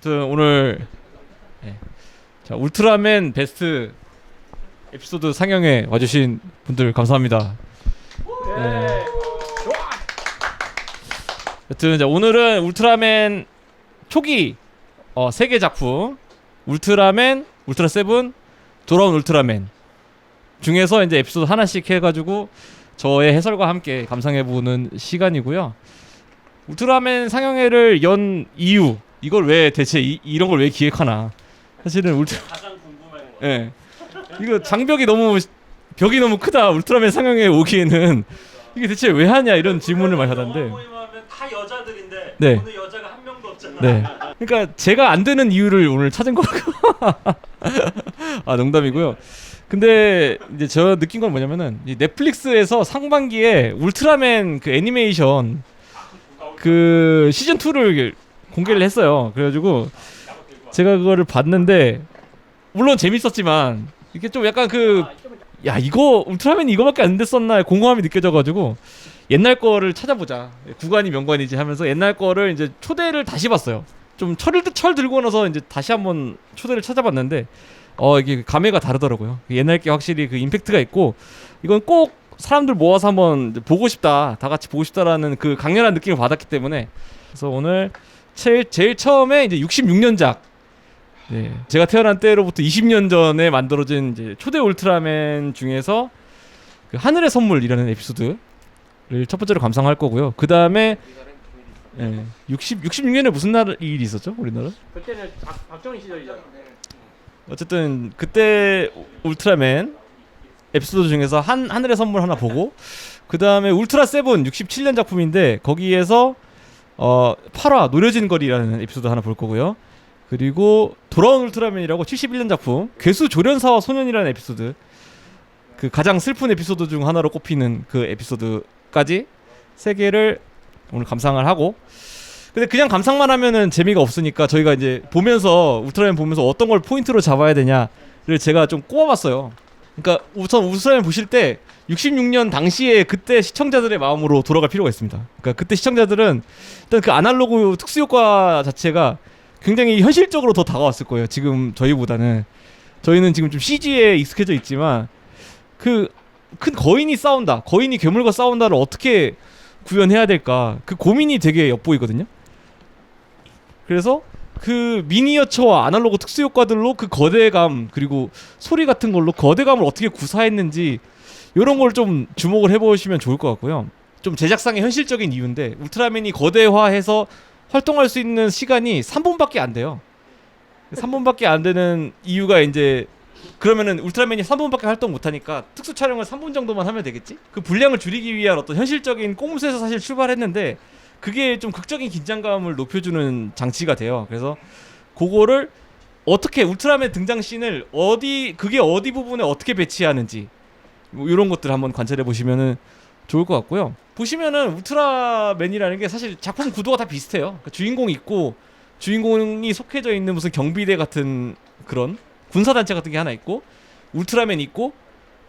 아무튼 오늘 자 울트라맨 베스트 에피소드 상영회 와주신 분들 감사합니다. 여튼 이제 오늘은 울트라맨 초기 3개 작품 울트라맨, 울트라 세븐, 돌아온 울트라맨 중에서 이제 에피소드 하나씩 해가지고 저의 해설과 함께 감상해보는 시간이고요. 울트라맨 상영회를 연 이유, 이걸 왜 대체 이런 걸 왜 기획하나? 사실은 가장 궁금한 거. 예, 이거 장벽이 벽이 너무 크다. 울트라맨 상영회에 오기에는 이게 대체 왜 하냐 이런 질문을 많이 하던데. 영화 모임하면 다 여자들인데 네. 오늘 여자가 한 명도 없잖아. 네. 그러니까 제가 안 되는 이유를 오늘 찾은 거고. 아 농담이고요. 근데 이제 저 느낀 건 뭐냐면은 이 넷플릭스에서 상반기에 울트라맨 그 애니메이션 그 시즌 2를 공개를 했어요. 그래가지고 제가 그거를 봤는데 물론 재밌었지만 이게 좀 약간 야 이거 울트라맨이 이거밖에 안 됐었나 공허함이 느껴져가지고 옛날 거를 찾아보자. 구관이 명관이지 하면서 옛날 거를 이제 초대를 다시 봤어요. 좀 철 들고 나서 이제 다시 한번 초대를 찾아봤는데 이게 감회가 다르더라고요. 옛날 게 확실히 그 임팩트가 있고 이건 꼭 사람들 모아서 한번 보고 싶다, 다 같이 보고 싶다라는 그 강렬한 느낌을 받았기 때문에 그래서 오늘 제일 처음에 이제 66년작 네, 제가 태어난 때로부터 20년 전에 만들어진 이제 초대 울트라맨 중에서 그 하늘의 선물이라는 에피소드를 첫 번째로 감상할 거고요. 그 다음에 66년에 무슨 일이 있었죠? 우리나라? 그때는 박정희 시절이잖아. 어쨌든 그때 울트라맨 에피소드 중에서 하늘의 선물 하나 보고 그 다음에 울트라 세븐 67년 작품인데 거기에서 8화 노려진 거리라는 에피소드 하나 볼 거고요. 그리고 돌아온 울트라맨이라고 71년 작품 괴수 조련사와 소년이라는 에피소드 그 가장 슬픈 에피소드 중 하나로 꼽히는 그 에피소드까지 3개를 오늘 감상을 하고 근데 그냥 감상만 하면은 재미가 없으니까 저희가 이제 보면서 울트라맨 보면서 어떤 걸 포인트로 잡아야 되냐를 제가 좀 꼽아봤어요. 그러니까 우선 울트라맨 보실 때 66년 당시에 그때 시청자들의 마음으로 돌아갈 필요가 있습니다. 그러니까 그때 시청자들은 일단 그 아날로그 특수효과 자체가 굉장히 현실적으로 더 다가왔을 거예요. 지금 저희보다는 저희는 지금 좀 CG에 익숙해져 있지만 그 큰 거인이 싸운다, 거인이 괴물과 싸운다를 어떻게 구현해야 될까 그 고민이 되게 엿보이거든요. 그래서 그 미니어처와 아날로그 특수효과들로 그 거대감 그리고 소리 같은 걸로 거대감을 어떻게 구사했는지 이런 걸 좀 주목을 해보시면 좋을 것 같고요. 좀 제작상의 현실적인 이유인데 울트라맨이 거대화해서 활동할 수 있는 시간이 3분밖에 안 돼요. 3분밖에 안 되는 이유가 이제 그러면은 울트라맨이 3분밖에 활동 못하니까 특수 촬영을 3분 정도만 하면 되겠지? 그 분량을 줄이기 위한 어떤 현실적인 꼼수에서 사실 출발했는데 그게 좀 극적인 긴장감을 높여주는 장치가 돼요. 그래서 그거를 어떻게 울트라맨 등장씬을 그게 어디 부분에 어떻게 배치하는지 뭐 이런 것들 한번 관찰해 보시면은 좋을 것 같고요. 보시면은 울트라맨이라는 게 사실 작품 구도가 다 비슷해요. 그러니까 주인공이 있고 주인공이 속해져 있는 무슨 경비대 같은 그런 군사단체 같은 게 하나 있고 울트라맨이 있고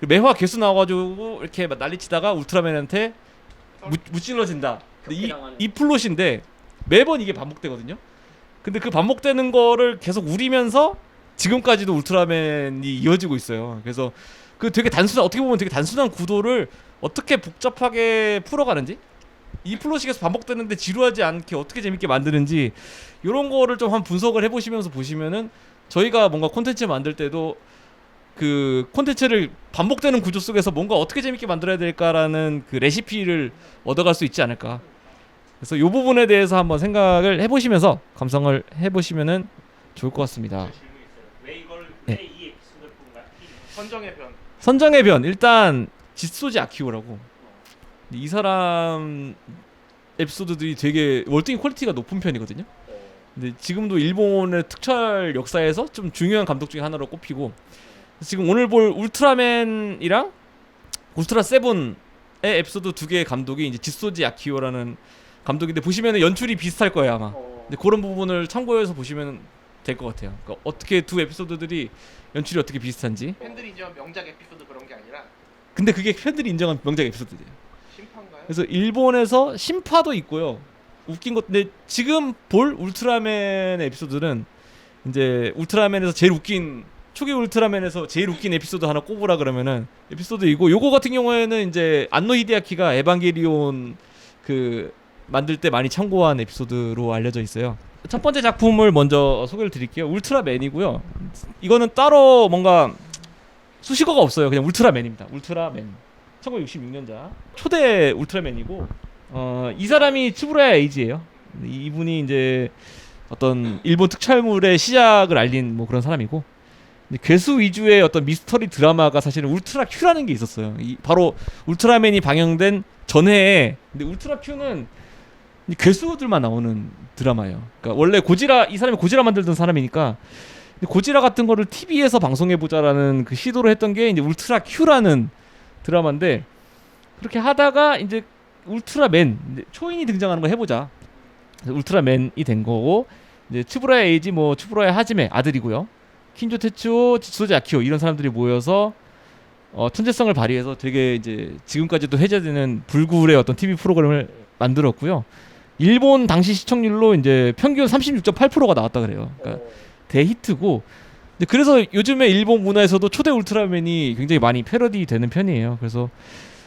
매화 괴수 나와가지고 이렇게 막 난리치다가 울트라맨한테 무찔러진다. 이 플롯인데 매번 이게 반복되거든요. 근데 그 반복되는 거를 계속 우리면서 지금까지도 울트라맨이 이어지고 있어요. 그래서 그 되게 어떻게 보면 되게 단순한 구도를 어떻게 복잡하게 풀어가는지 이 플롯이 계속 반복되는데 지루하지 않게 어떻게 재밌게 만드는지 이런 거를 좀 한번 분석을 해보시면서 보시면은 저희가 뭔가 콘텐츠 만들 때도 그 콘텐츠를 반복되는 구조 속에서 뭔가 어떻게 재밌게 만들어야 될까라는 그 레시피를 얻어갈 수 있지 않을까. 그래서 이 부분에 대해서 한번 생각을 해보시면서 감상을 해보시면은 좋을 것 같습니다. 왜 이 에피소드를 본 거야? 선정의 변. 선정의 변 일단 지소지 아키오라고 이 사람 에피소드들이 되게 월등히 퀄리티가 높은 편이거든요. 근데 지금도 일본의 특촬 역사에서 좀 중요한 감독 중에 하나로 꼽히고 지금 오늘 볼 울트라맨이랑 울트라 세븐의 에피소드 2개의 감독이 이제 지소지 아키오라는 감독인데 보시면은 연출이 비슷할 거예요 아마. 근데 그런 부분을 참고해서 보시면 될 것 같아요. 그러니까 어떻게 두 에피소드들이 연출이 어떻게 비슷한지. 팬들이 인정한 명작 에피소드 그런 게 아니라 근데 그게 팬들이 인정한 명작 에피소드예요. 심판가요? 그래서 일본에서 신파도 있고요. 웃긴 것인데 지금 볼 울트라맨의 에피소드는 이제 울트라맨에서 제일 웃긴 초기 울트라맨에서 제일 웃긴 에피소드 하나 꼽으라 그러면은 에피소드이고 요거 같은 경우에는 이제 안노 히데아키가 에반게리온 그 만들 때 많이 참고한 에피소드로 알려져 있어요. 첫 번째 작품을 먼저 소개를 드릴게요. 울트라맨이고요. 이거는 따로 뭔가 수식어가 없어요. 그냥 울트라맨입니다. 울트라맨. 1966년자 초대 울트라맨이고 이 사람이 츠부라야 에이지예요. 이분이 이제 어떤 일본 특촬물의 시작을 알린 뭐 그런 사람이고 괴수 위주의 어떤 미스터리 드라마가 사실은 울트라 Q라는 게 있었어요. 바로 울트라맨이 방영된 전해에 근데 울트라 Q는 괴수들만 나오는 드라마예요. 그러니까 원래 고지라 이 사람이 고지라 만들던 사람이니까 고지라 같은 거를 TV에서 방송해 보자라는 그 시도를 했던 게 이제 울트라 Q라는 드라마인데 그렇게 하다가 이제 울트라맨 이제 초인이 등장하는 거 해보자. 그래서 울트라맨이 된 거고 이제 츠부라야 에이지 뭐 츠부라야 하지메 아들이고요. 킨조 테츠오, 지소지 아키오 이런 사람들이 모여서 천재성을 발휘해서 되게 이제 지금까지도 회자되는 불굴의 어떤 TV 프로그램을 만들었고요. 일본 당시 시청률로 이제 평균 36.8%가 나왔다 그래요. 그러니까 대히트고. 근데 그래서 요즘에 일본 문화에서도 초대 울트라맨이 굉장히 많이 패러디 되는 편이에요. 그래서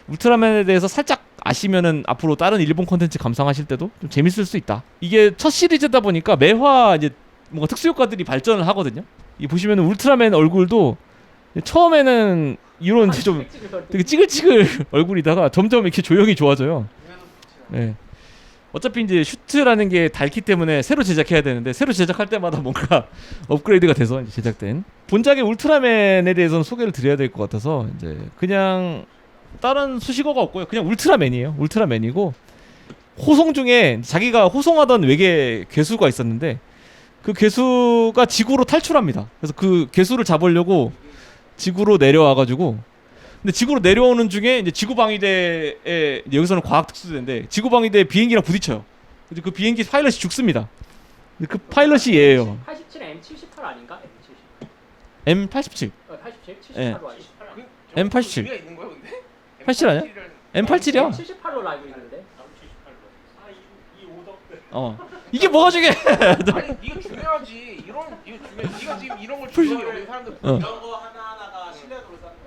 울트라맨에 대해서 살짝 아시면은 앞으로 다른 일본 콘텐츠 감상하실 때도 좀 재밌을 수 있다. 이게 첫 시리즈다 보니까 매화 이제 뭔가 특수 효과들이 발전을 하거든요. 이 보시면은 울트라맨 얼굴도 처음에는 이런 좀 되게 찌글찌글 얼굴이다가 점점 이렇게 조형이 좋아져요. 네. 어차피 이제 슈트라는 게 닳기 때문에 새로 제작해야 되는데 새로 제작할 때마다 뭔가 업그레이드가 돼서 이제 제작된 본작의 울트라맨에 대해서는 소개를 드려야 될 것 같아서 이제 그냥 다른 수식어가 없고요. 그냥 울트라맨이에요. 울트라맨이고 호송 중에 자기가 호송하던 외계 괴수가 있었는데 그 괴수가 지구로 탈출합니다. 그래서 그 괴수를 잡으려고 지구로 내려와가지고 근데 지구로 내려오는 중에 이제 지구방위대에 여기서는 과학특수대인데 지구방위대 비행기랑 부딪혀요. 근데 그 비행기 파일럿이 죽습니다. 근데 그 파일럿이 얘예요. 87 M78 아닌가? M77. M87. 87? 78로 예. 알고 있어. M87. 의미가 있는 거야 근데? 87 아니야? M87이야. 78로 알고 있는데. 78로. 이 오덕들. 이게 뭐가 중요해? 아니 이거 중요하지. 이거 중요해. 네가 지금 이런 걸 중요해. 여기 사람들 어. 이런 거 하나하나가 신뢰도를 쌓는 거야.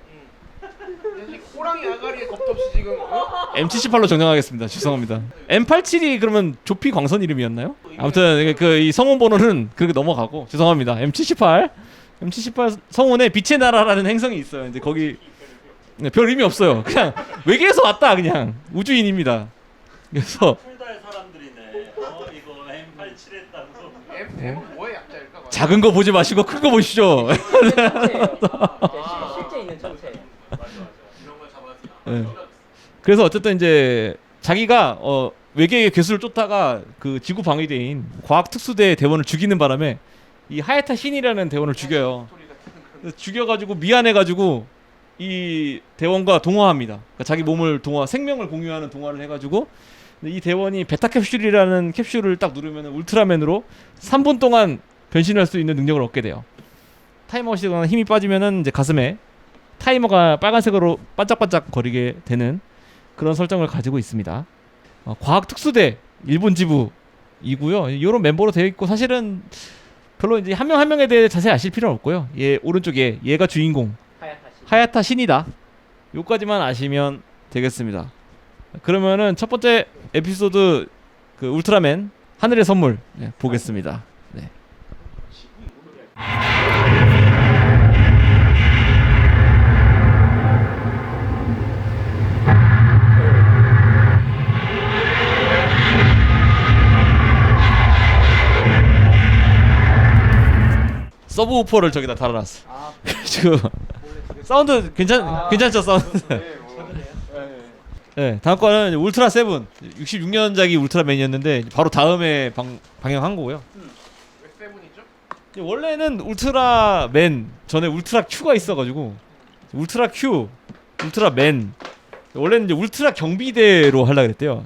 호랑이 아가리에 겁도 없이 지금 M78로 정정하겠습니다. 죄송합니다. M87이 그러면 조피 광선 이름이었나요? 아무튼 그 이 성운 번호는 그렇게 넘어가고 죄송합니다. M78 성운에 빛의 나라라는 행성이 있어요. 이제 거기 별 의미 없어요. 그냥 외계에서 왔다 그냥 우주인입니다. 그래서 풀달 사람들이네. 이거 M87 했다고. M은 뭐의 약자일까? 작은 거 보지 마시고 큰 거 보시죠. 실제 있는 천체. 맞아. 이런 걸 잡아야지. 네. 그래서 어쨌든 이제 자기가 외계의 괴수를 쫓다가 그 지구 방위대인 과학 특수대 대원을 죽이는 바람에 이 하야타 신이라는 대원을 죽여요. 그래서 죽여가지고 미안해가지고 이 대원과 동화합니다. 그러니까 자기 몸을 생명을 공유하는 동화를 해가지고 이 대원이 베타 캡슐이라는 캡슐을 딱 누르면 울트라맨으로 3분 동안 변신할 수 있는 능력을 얻게 돼요. 타이머가 시거나 힘이 빠지면은 이제 가슴에 타이머가 빨간색으로 반짝반짝 거리게 되는 그런 설정을 가지고 있습니다. 과학 특수대 일본 지부이고요. 이런 멤버로 되어 있고 사실은 별로 이제 한 명 한 명에 대해 자세히 아실 필요는 없고요. 얘 오른쪽에 얘가 주인공 하야타 신이다. 요까지만 아시면 되겠습니다. 그러면은 첫 번째 에피소드 그 울트라맨 하늘의 선물 보겠습니다. 네. 서브우퍼를 저기다 달아놨어. 지금 사운드 괜찮죠 사운드. 네, 다음 거는 울트라 세븐 66년작이 울트라맨이었는데 바로 다음에 방영한 거고요. 왜 세븐이죠? 원래는 울트라맨 전에 울트라 Q가 있어가지고 울트라 Q, 울트라맨 원래는 이제 울트라 경비대로 하려 그랬대요.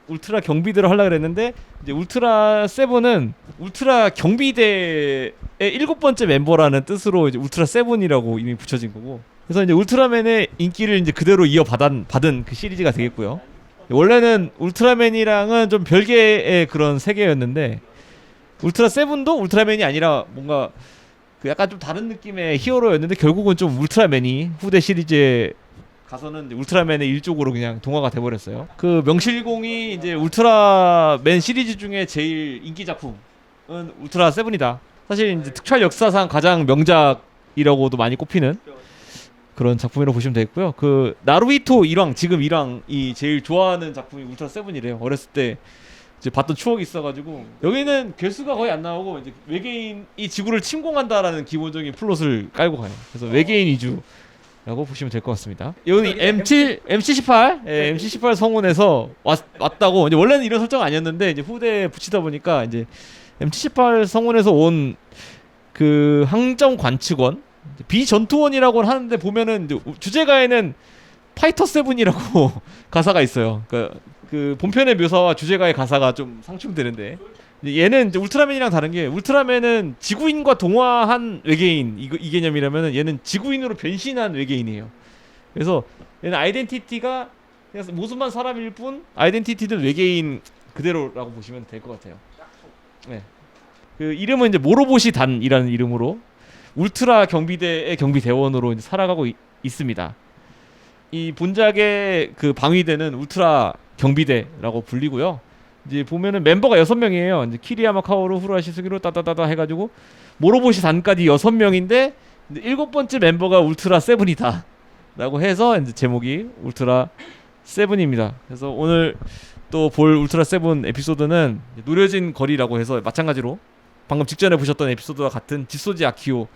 울트라 경비대로 하려 그랬는데 이제 울트라 세븐은 울트라 경비대의 7번째 멤버라는 뜻으로 이제 울트라 세븐이라고 이미 붙여진 거고. 그래서 이제 울트라맨의 인기를 이제 그대로 받은 그 시리즈가 되겠고요. 원래는 울트라맨이랑은 좀 별개의 그런 세계였는데 울트라 세븐도 울트라맨이 아니라 뭔가 그 약간 좀 다른 느낌의 히어로였는데 결국은 좀 울트라맨이 후대 시리즈에 가서는 울트라맨의 일족으로 그냥 동화가 돼버렸어요. 그 명실공히 이제 울트라맨 시리즈 중에 제일 인기 작품은 울트라 세븐이다. 사실 이제 특촬 역사상 가장 명작이라고도 많이 꼽히는 그런 작품이라고 보시면 되겠고요. 그 나루히토 1왕 지금 1왕이 제일 좋아하는 작품이 울트라 세븐이래요. 어렸을 때 이제 봤던 추억이 있어가지고 여기는 괴수가 거의 안 나오고 이제 외계인이 지구를 침공한다라는 기본적인 플롯을 깔고 가요. 그래서 외계인 위주라고 보시면 될 것 같습니다. 여기 MC18, MC18 성운에서 왔다고. 이제 원래는 이런 설정 아니었는데 이제 후대에 붙이다 보니까 이제 MC18 성운에서 온 그 항정 관측원 비전투원이라고 하는데 보면은 이제 주제가에는 파이터 세븐이라고 가사가 있어요. 그러니까 그 본편의 묘사와 주제가의 가사가 좀 상충되는데 얘는 이제 울트라맨이랑 다른 게 울트라맨은 지구인과 동화한 외계인 이 개념이라면은 얘는 지구인으로 변신한 외계인이에요. 그래서 얘는 아이덴티티가 그냥 모습만 사람일 뿐 아이덴티티는 외계인 그대로라고 보시면 될 것 같아요. 네. 그 이름은 이제 모로보시 단이라는 이름으로 울트라 경비대의 경비대원으로 이제 살아가고 있습니다. 이 본작의 그 방위대는 울트라 경비대라고 불리고요. 이제 보면은 멤버가 6명이에요. 이제 키리야마 카오루 후라시 스기로 따다다다 해가지고 모로보시 단까지 6명인데 7번째 멤버가 울트라 세븐이다 라고 해서 이제 제목이 울트라 세븐입니다. 그래서 오늘 또 볼 울트라 세븐 에피소드는 노려진 거리라고 해서 마찬가지로 방금 직전에 보셨던 에피소드와 같은 지소지 아키오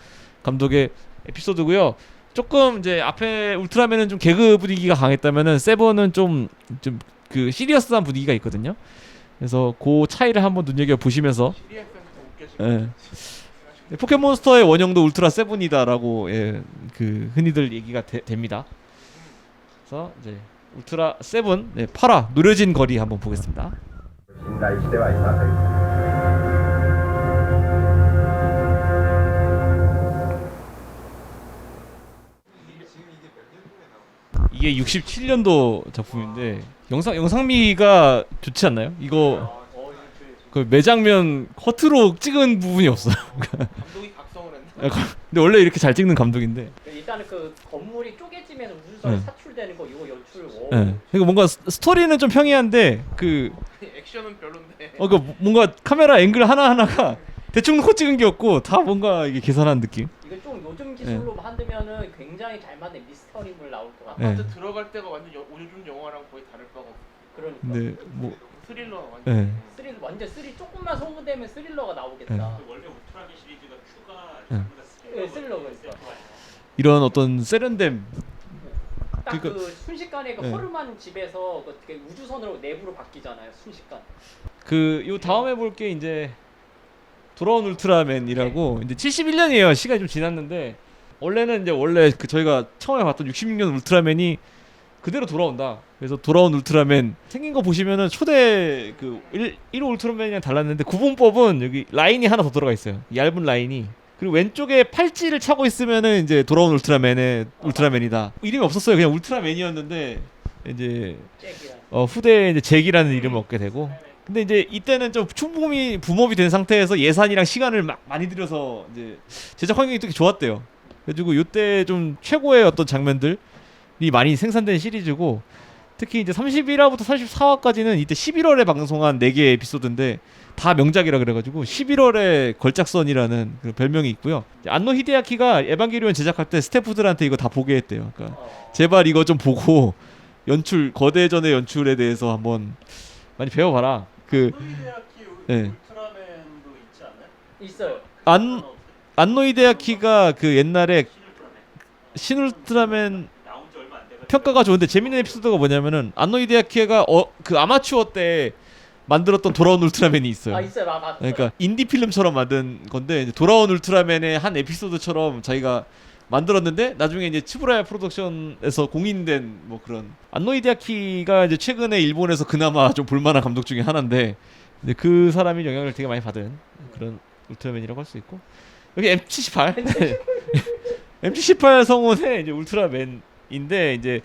감독의 에피소드고요. 조금 이제 앞에 울트라맨은 좀 개그 분위기가 강했다면은 세븐은 좀 그 시리어스한 분위기가 있거든요. 그래서 그 차이를 한번 눈여겨 보시면서 포켓몬스터의 원형도 울트라 세븐이다라고 그 흔히들 얘기가 됩니다. 그래서 이제 울트라 세븐 8화 노려진 거리 한번 보겠습니다. 信頼してはいません。 이게 67년도 작품인데 영상미가 좋지 않나요? 이거 그 매장면 커트로 찍은 부분이 없어요. 감독이 각성을 했나? 근데 원래 이렇게 잘 찍는 감독인데. 일단은 그 건물이 쪼개지면서 우주선이 네. 사출되는 거 이거 연출. 네. 그러니까 뭔가 스토리는 좀 평이한데 그 액션은 별론데. 그 뭔가 카메라 앵글 하나 하나가 대충 놓고 찍은 게 없고 다 뭔가 이게 계산한 느낌. 이거 좀 요즘 기술로 만들면은 굉장히 잘 만든 미스터리물 나올 것 같아. 네. 아파트 들어갈 때가 완전 요즘 영화랑 거의 다를 바가 없어. 그러니까. 근데 뭐 스릴러 완전. 네. 스릴 완전 스릴 조금만 소모되면 스릴러가 나오겠다. 네. 원래 울트라맨 시리즈가 큐가 네. 스릴러가 있어. 이런 어떤 세련됨. 딱 그 그러니까- 순식간에 그 네. 허름한 집에서 그 우주선으로 내부로 바뀌잖아요. 순식간. 그 요 다음에 볼 게 이제 돌아온 울트라맨이라고 이제 71년이에요. 시간이 좀 지났는데 원래 그 저희가 처음에 봤던 66년 울트라맨이 그대로 돌아온다. 그래서 돌아온 울트라맨 생긴 거 보시면은 초대 그 1호 울트라맨이랑 달랐는데 구분법은 여기 라인이 하나 더 들어가 있어요. 얇은 라인이. 그리고 왼쪽에 팔찌를 차고 있으면은 이제 돌아온 울트라맨이다. 이름이 없었어요. 그냥 울트라맨이었는데 이제 잭이야. 후대에 이제 잭이라는 이름을 얻게 되고. 근데 이제 이때는 좀 충분히 붐업이 된 상태에서 예산이랑 시간을 막 많이 들여서 이제 제작 환경이 되게 좋았대요. 그래가지고 이때 좀 최고의 어떤 장면들이 많이 생산된 시리즈고 특히 이제 31화부터 34화까지는 이때 11월에 방송한 4개의 에피소드인데 다 명작이라 그래가지고 11월의 걸작선이라는 그 별명이 있고요. 안노 히데야키가 에반게리온 제작할 때 스태프들한테 이거 다 보게 했대요. 그러니까 제발 이거 좀 보고 거대전의 연출에 대해서 한번 많이 배워봐라. 히데야키 네. 울트라맨도 있지 않아요? 있어요. 안노 히데야키가 그 옛날에 신울트라맨 나온 지 얼마 안 돼가지고 평가가 좋은데 재밌는 에피소드가 뭐냐면은 안노 히데야키가 그 아마추어 때 만들었던 돌아온 울트라맨이 있어요. 아 있어요. 맞아. 그러니까 인디 필름처럼 만든 건데 이제 돌아온 울트라맨의 한 에피소드처럼 자기가 만들었는데 나중에 이제 츠부라야 프로덕션에서 공인된 뭐 그런 안노 히데야키가 이제 최근에 일본에서 그나마 좀 볼만한 감독 중에 하나인데 이제 그 사람이 영향을 되게 많이 받은 그런 울트라맨이라고 할 수 있고 여기 M78 M78 성운의 이제 울트라맨인데 이제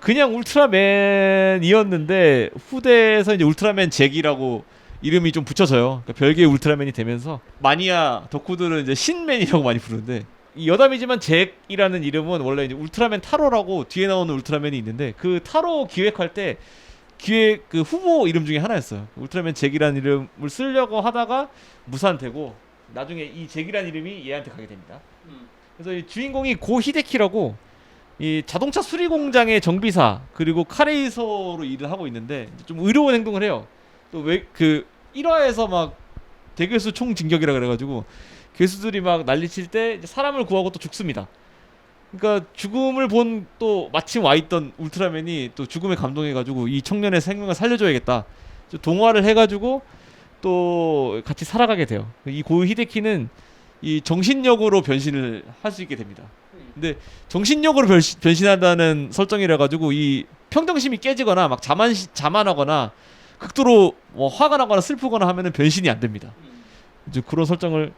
그냥 울트라맨이었는데 후대에서 이제 울트라맨 잭이라고 이름이 좀 붙여져요. 그러니까 별개의 울트라맨이 되면서 마니아 덕후들은 이제 신맨이라고 많이 부르는데 이 여담이지만 잭이라는 이름은 원래 이제 울트라맨 타로라고 뒤에 나오는 울트라맨이 있는데 그 타로 기획할 때 기획 그 후보 이름 중에 하나였어요. 울트라맨 잭이라는 이름을 쓰려고 하다가 무산되고 나중에 이 잭이라는 이름이 얘한테 가게 됩니다. 그래서 이 주인공이 고 히데키라고 이 자동차 수리 공장의 정비사 그리고 카레이서로 일을 하고 있는데 좀 의로운 행동을 해요. 또 왜 그 1화에서 막 대괴수 총진격이라 그래가지고 괴수들이 막 난리칠 때 이제 사람을 구하고 또 죽습니다. 그러니까 죽음을 본 또 마침 와있던 울트라맨이 또 죽음에 감동해가지고 이 청년의 생명을 살려줘야겠다. 동화를 해가지고 또 같이 살아가게 돼요. 이 고 히데키는 이 정신력으로 변신을 할 수 있게 됩니다. 근데 정신력으로 변신한다는 설정이라 가지고 이 평정심이 깨지거나 막 자만하거나 극도로 뭐 화가 나거나 슬프거나 하면은 변신이 안 됩니다. 이제 그런 설정을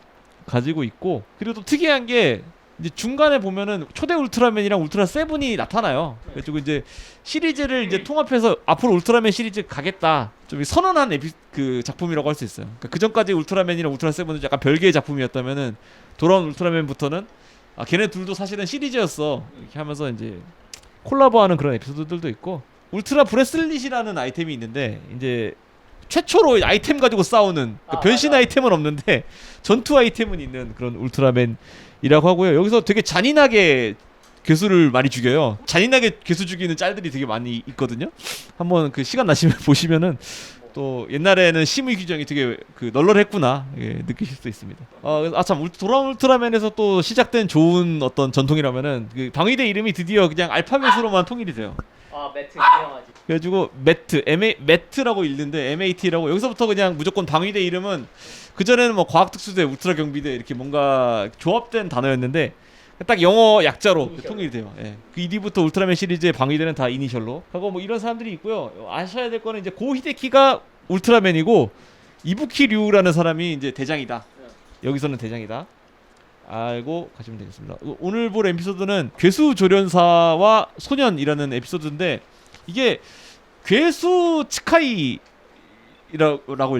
가지고 있고 그리고 또 특이한 게 이제 중간에 보면은 초대 울트라맨이랑 울트라 세븐이 나타나요. 그래가지고 이제 시리즈를 이제 통합해서 앞으로 울트라맨 시리즈 가겠다. 좀 선언한 그 작품이라고 할 수 있어요. 그러니까 그 전까지 울트라맨이랑 울트라 세븐은 약간 별개의 작품이었다면은 돌아온 울트라맨부터는 아 걔네 둘도 사실은 시리즈였어. 이렇게 하면서 이제 콜라보하는 그런 에피소드들도 있고 울트라 브레슬릿이라는 아이템이 있는데 이제 최초로 아이템 가지고 싸우는 그러니까 변신 맞아. 아이템은 없는데 전투 아이템은 있는 그런 울트라맨이라고 하고요. 여기서 되게 잔인하게 괴수를 많이 죽여요. 잔인하게 괴수 죽이는 짤들이 되게 많이 있거든요. 한번 그 시간 나시면 보시면은 또 옛날에는 심의 규정이 되게 그 널널했구나 예, 느끼실 수 있습니다. 아참 돌아온 울트라맨에서 또 시작된 좋은 어떤 전통이라면은 그 방위대 이름이 드디어 그냥 알파벳으로만 통일이 돼요. 아 매트 유명하지. 그래가지고 매트라고 읽는데 MAT라고 여기서부터 그냥 무조건 방위대 이름은 그 전에는 뭐 과학특수대, 울트라 경비대 이렇게 뭔가 조합된 단어였는데 딱 영어 약자로 이니셜. 통일이 돼요. 예. 그 이디부터 울트라맨 시리즈의 방위대는 다 이니셜로 하고 뭐 이런 사람들이 있고요. 아셔야 될 거는 이제 고 히데키가 울트라맨이고 이부키 류라는 사람이 이제 대장이다. 여기서는 대장이다. 알고 가시면 되겠습니다. 오늘 볼 에피소드는 괴수 조련사와 소년이라는 에피소드인데 이게 괴수 츠카이라고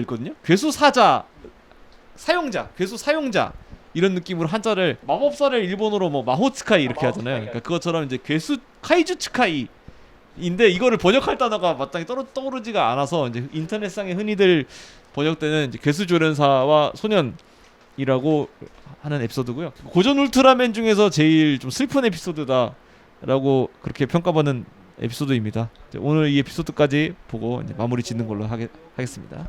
읽거든요. 괴수 사자, 사용자, 괴수 사용자 이런 느낌으로 한자를 마법사를 일본어로 뭐 마호츠카이 이렇게 하잖아요. 그러니까 그것처럼 이제 괴수 카이주 츠카이인데 이거를 번역할 단어가 마땅히 떠오르지가 않아서 이제 인터넷상에 흔히들 번역되는 이제 괴수 조련사와 소년이라고 하는 에피소드고요. 고전 울트라맨 중에서 제일 좀 슬픈 에피소드다라고 그렇게 평가받는 에피소드입니다. 오늘 이 에피소드까지 보고 이제 마무리 짓는 걸로 하겠습니다.